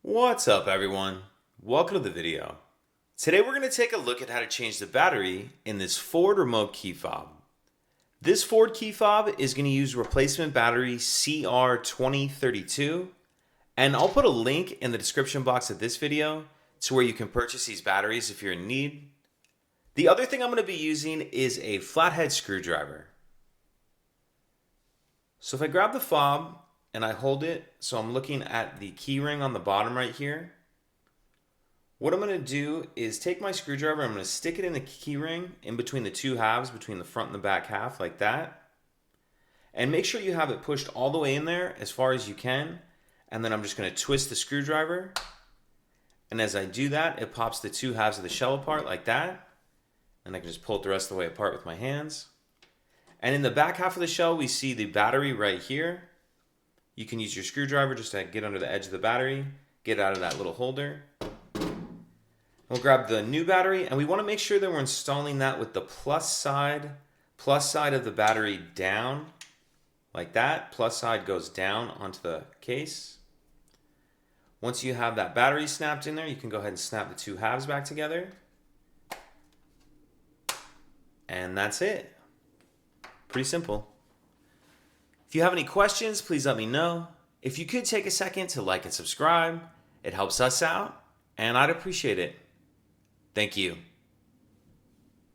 What's up everyone? Welcome to the video. Today we're going to take a look at how to change the battery in this Ford remote key fob. This Ford key fob is going to use replacement battery CR2032, and I'll put a link in the description box of this video to where you can purchase these batteries if you're in need. The other thing I'm going to be using is a flathead screwdriver. So if I grab the fob and I hold it, so I'm looking at the key ring on the bottom right here. What I'm going to do is take my screwdriver, I'm going to stick it in the key ring in between the two halves, between the front and the back half, like that. And make sure you have it pushed all the way in there as far as you can. And then I'm just going to twist the screwdriver. And as I do that, it pops the two halves of the shell apart like that. And I can just pull it the rest of the way apart with my hands. And in the back half of the shell, we see the battery right here. You can use your screwdriver just to get under the edge of the battery, get it out of that little holder. We'll grab the new battery, and we want to make sure that we're installing that with the plus side of the battery down, like that. Plus side goes down onto the case. Once you have that battery snapped in there, you can go ahead and snap the two halves back together. And that's it. Pretty simple. If you have any questions, please let me know. If you could take a second to like and subscribe, it helps us out, and I'd appreciate it. Thank you.